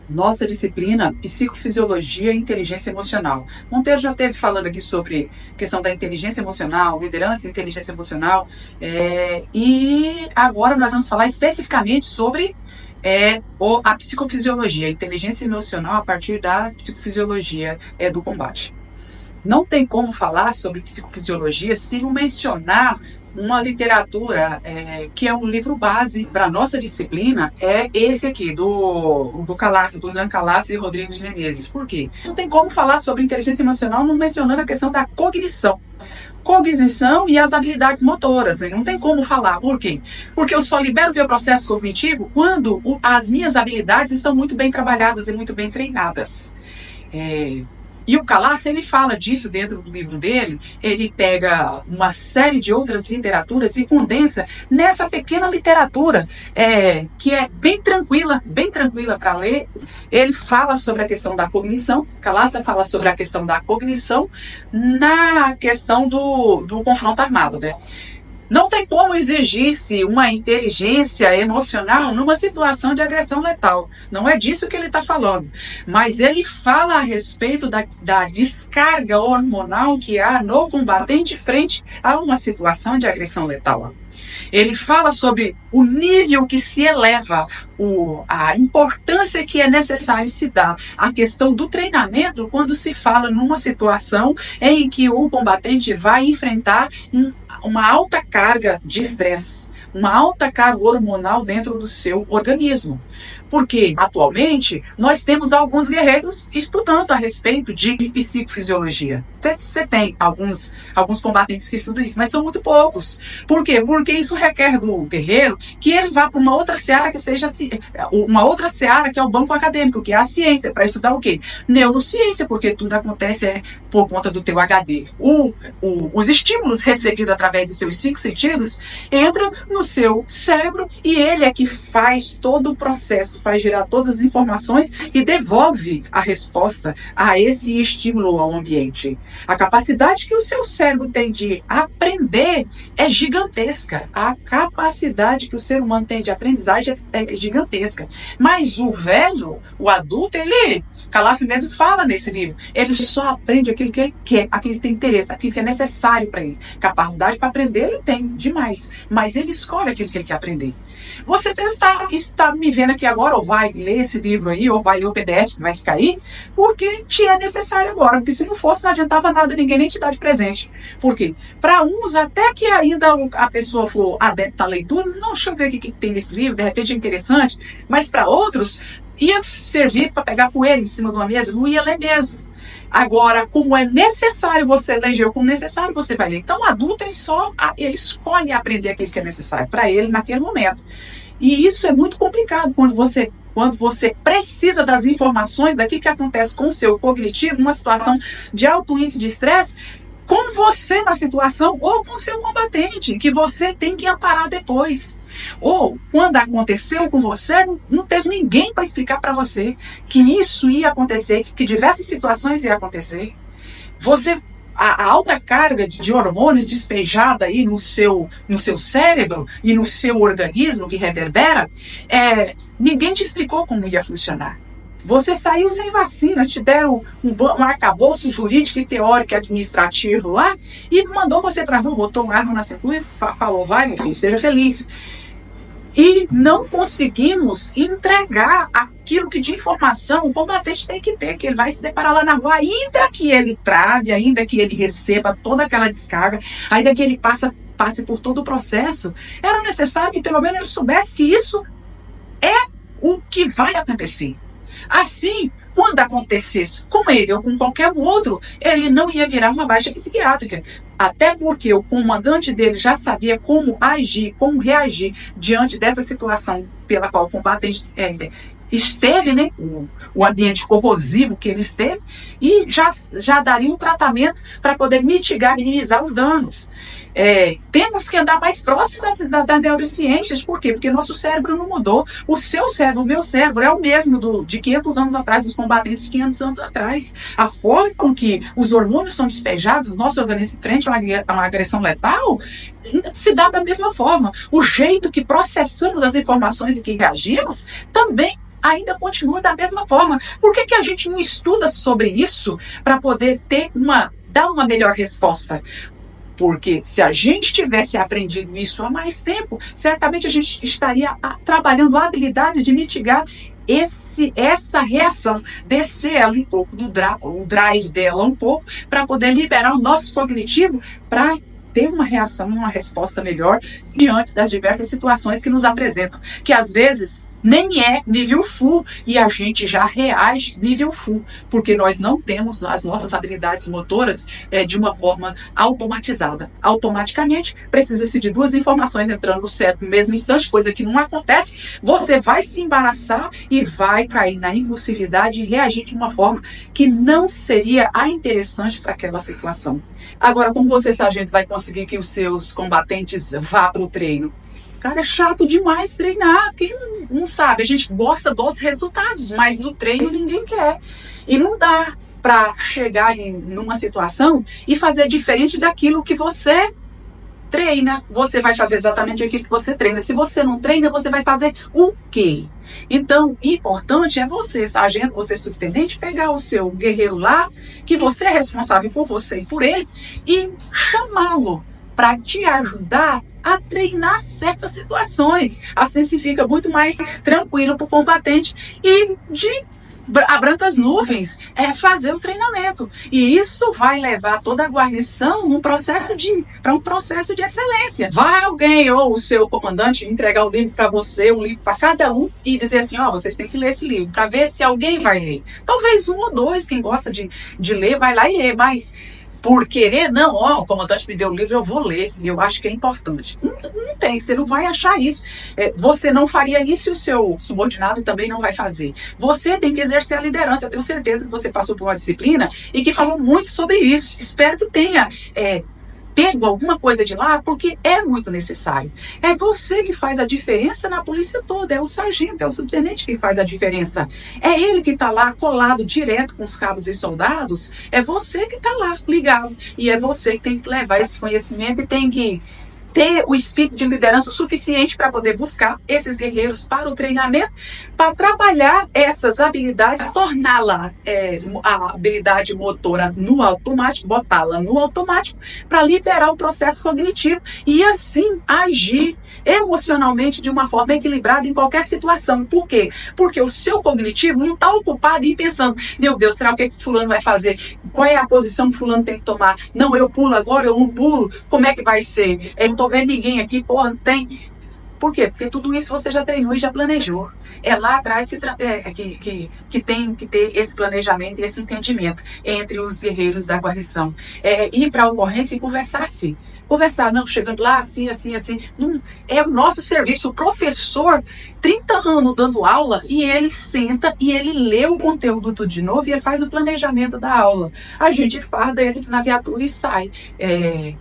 Nossa disciplina, Psicofisiologia e Inteligência Emocional. Monteiro já esteve falando aqui sobre questão da inteligência emocional, liderança e inteligência emocional, e agora nós vamos falar especificamente sobre a psicofisiologia, a inteligência emocional a partir da psicofisiologia do combate. Não tem como falar sobre psicofisiologia se não mencionar uma literatura que é um livro base para a nossa disciplina, é esse aqui, do Ilan Calassi e Rodrigo de Menezes. Por quê? Não tem como falar sobre inteligência emocional não mencionando a questão da cognição. Cognição e as habilidades motoras. Não tem como falar. Por quê? Porque eu só libero o meu processo cognitivo quando as minhas habilidades estão muito bem trabalhadas e muito bem treinadas. E o Calassi, ele fala disso dentro do livro dele. Ele pega uma série de outras literaturas e condensa nessa pequena literatura, que é bem tranquila para ler. Ele fala sobre a questão da cognição. Calassi fala sobre a questão da cognição na questão do confronto armado, né? Não tem como exigir-se uma inteligência emocional numa situação de agressão letal. Não é disso que ele está falando. Mas ele fala a respeito da descarga hormonal que há no combatente frente a uma situação de agressão letal. Ele fala sobre o nível que se eleva, a importância que é necessário se dar, a questão do treinamento quando se fala numa situação em que o combatente vai enfrentar uma alta carga de estresse, uma alta carga hormonal dentro do seu organismo. Porque, atualmente, nós temos alguns guerreiros estudando a respeito de psicofisiologia. Você tem alguns combatentes que estudam isso, mas são muito poucos. Por quê? Porque isso requer do guerreiro que ele vá para uma outra seara que seja uma outra seara que é o banco acadêmico, que é a ciência, para estudar o quê? Neurociência, porque tudo acontece por conta do teu HD. Os estímulos recebidos através dos seus 5 sentidos entram no seu cérebro e ele é que faz todo o processo, faz gerar todas as informações e devolve a resposta a esse estímulo ao ambiente. A capacidade que o seu cérebro tem de aprender é gigantesca. A capacidade que o ser humano tem de aprendizagem é gigantesca. Mas o velho, o adulto, Calassi mesmo fala nesse livro, ele só aprende aquilo que ele quer, aquilo que tem interesse, aquilo que é necessário para ele. Capacidade para aprender ele tem demais, mas ele escolhe aquilo que ele quer aprender. Você está me vendo aqui agora, ou vai ler esse livro aí, ou vai ler o PDF que vai ficar aí, porque te é necessário agora, porque se não fosse não adiantava nada, ninguém nem te dá de presente. Por quê? Para uns, até que ainda a pessoa for adepta à leitura, não, deixa eu ver o que tem nesse livro, de repente é interessante, mas para outros, ia servir para pegar poeira em cima de uma mesa, não ia ler mesmo. Agora, como é necessário você ler, como necessário você vai ler. Então, o adulto, ele escolhe aprender aquilo que é necessário para ele naquele momento. E isso é muito complicado quando você precisa das informações daquilo que acontece com o seu cognitivo, numa situação de alto índice de estresse, com você na situação ou com o seu combatente, que você tem que amparar depois. Ou, quando aconteceu com você, não teve ninguém para explicar para você que isso ia acontecer, que diversas situações iam acontecer. A alta carga de hormônios despejada aí no seu cérebro e no seu organismo que reverbera, ninguém te explicou como ia funcionar. Você saiu sem vacina, te deram um arcabouço jurídico e teórico e administrativo lá e mandou você para a rua, botou um arma na cintura e falou, vai meu filho, seja feliz. E não conseguimos entregar aquilo que de informação o combatente tem que ter, que ele vai se deparar lá na rua, ainda que ele trave, ainda que ele receba toda aquela descarga, ainda que ele passe por todo o processo, era necessário que pelo menos ele soubesse que isso é o que vai acontecer. Assim, quando acontecesse com ele ou com qualquer outro, ele não ia virar uma baixa psiquiátrica. Até porque o comandante dele já sabia como agir, como reagir diante dessa situação pela qual o combatente esteve, né? O ambiente corrosivo que ele esteve, e já daria um tratamento para poder mitigar, minimizar os danos. Temos que andar mais próximo das neurociências. Por quê? Porque nosso cérebro não mudou. O seu cérebro, o meu cérebro é o mesmo de 500 anos atrás, dos combatentes de 500 anos atrás. A forma com que os hormônios são despejados no nosso organismo frente a uma agressão letal se dá da mesma forma. O jeito que processamos as informações e que reagimos também ainda continua da mesma forma. Por que a gente não estuda sobre isso para poder dar uma melhor resposta? Porque se a gente tivesse aprendido isso há mais tempo, certamente a gente estaria trabalhando a habilidade de mitigar essa reação, descer ela um pouco, o drive dela um pouco, para poder liberar o nosso cognitivo para ter uma reação, uma resposta melhor diante das diversas situações que nos apresentam, que às vezes nem é nível full e a gente já reage nível full, porque nós não temos as nossas habilidades motoras de uma forma automatizada. Automaticamente, precisa-se de duas informações entrando no cérebro no mesmo instante, coisa que não acontece. Você vai se embaraçar e vai cair na impulsividade e reagir de uma forma que não seria a interessante para aquela situação. Agora, como você, sargento, vai conseguir que os seus combatentes vá para o treino? Cara, é chato demais treinar. Quem não sabe? A gente gosta dos resultados, mas no treino ninguém quer. E não dá para chegar numa situação e fazer diferente daquilo que você treina. Você vai fazer exatamente aquilo que você treina. Se você não treina, você vai fazer o quê? Então, importante é você, sargento, você subtenente, pegar o seu guerreiro lá, que você é responsável por você e por ele, e chamá-lo para te ajudar a treinar certas situações. Assim se fica muito mais tranquilo para o combatente e a brancas nuvens fazer o treinamento. E isso vai levar toda a guarnição para um processo de excelência. Vai alguém ou o seu comandante entregar o livro para você, um livro para cada um, e dizer assim, vocês têm que ler esse livro, para ver se alguém vai ler. Talvez um ou dois, quem gosta de ler, vai lá e lê, mas por querer, não, o comandante me deu o livro, eu vou ler, e eu acho que é importante. Não tem, você não vai achar isso. Você não faria isso e o seu subordinado também não vai fazer. Você tem que exercer a liderança. Eu tenho certeza que você passou por uma disciplina e que falou muito sobre isso. Espero que tenha pego alguma coisa de lá, porque é muito necessário. É você que faz a diferença na polícia toda, é o sargento, é o subtenente que faz a diferença. É ele que está lá colado direto com os cabos e soldados, é você que está lá ligado. E é você que tem que levar esse conhecimento e tem que ter o espírito de liderança suficiente para poder buscar esses guerreiros para o treinamento, para trabalhar essas habilidades, torná-la a habilidade motora no automático, botá-la no automático para liberar o processo cognitivo e assim agir emocionalmente de uma forma equilibrada em qualquer situação. Por quê? Porque o seu cognitivo não está ocupado em pensando, meu Deus, será o que fulano vai fazer? Qual é a posição que fulano tem que tomar? Não, eu pulo agora, eu não pulo, como é que vai ser? Eu não tô vendo ninguém aqui, porra, não tem. Por quê? Porque tudo isso você já treinou e já planejou. É lá atrás que tem que ter esse planejamento e esse entendimento entre os guerreiros da guarnição. Ir para a ocorrência e conversar-se. Conversar, não, chegando lá, assim. Não, é o nosso serviço. O professor, 30 anos dando aula, e ele senta e ele lê o conteúdo tudo de novo e ele faz o planejamento da aula. A gente farda ele na viatura e sai.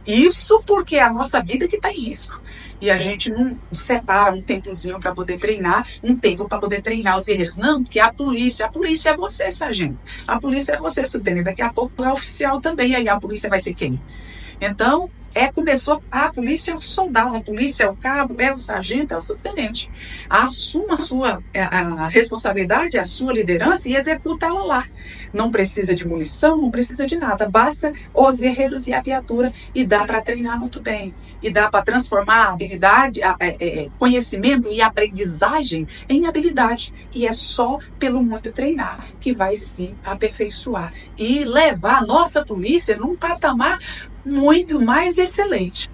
Isso porque é a nossa vida que está em risco. E a gente não separa um tempozinho para poder treinar, um tempo para poder treinar os guerreiros. Não, porque a polícia é você, sargento. A polícia é você, subtenente. Daqui a pouco é oficial também, aí a polícia vai ser quem? Então, começou, a polícia é o soldado, a polícia é o cabo, é o sargento, é o subtenente. Assuma a responsabilidade, a sua liderança e executa ela lá. Não precisa de munição, não precisa de nada, basta os guerreiros e a viatura e dá para treinar muito bem. E dá para transformar a habilidade, conhecimento e aprendizagem em habilidade. E é só pelo muito treinar que vai se aperfeiçoar e levar a nossa polícia num patamar muito mais excelente.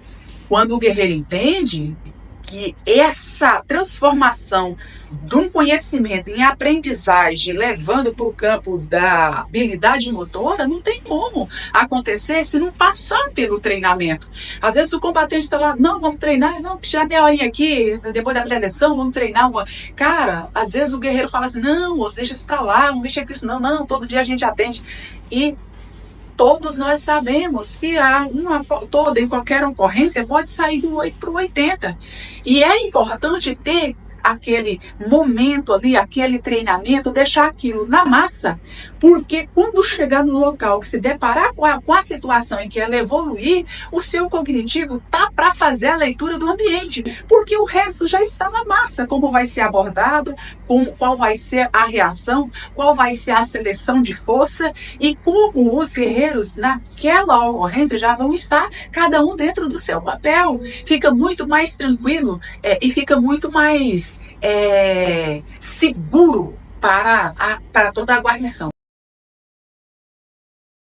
Quando o guerreiro entende que essa transformação de um conhecimento em aprendizagem, levando para o campo da habilidade motora, não tem como acontecer se não passar pelo treinamento. Às vezes o combatente está lá, não, vamos treinar, não, já meia horinha aqui, depois da pré-eleção, vamos treinar uma... Cara, às vezes o guerreiro fala assim, não, moço, deixa isso para lá, não mexa com isso não, todo dia a gente atende. E Todos nós sabemos que toda e qualquer ocorrência pode sair do 8 para o 80. E é importante ter aquele momento ali, aquele treinamento, deixar aquilo na massa, porque quando chegar no local, que se deparar com a situação em que ela evoluir, o seu cognitivo tá para fazer a leitura do ambiente, porque o resto já está na massa, como vai ser abordado, qual vai ser a reação, qual vai ser a seleção de força e como os guerreiros naquela ocorrência já vão estar, cada um dentro do seu papel. Fica muito mais tranquilo e fica muito mais seguro para toda a guarnição.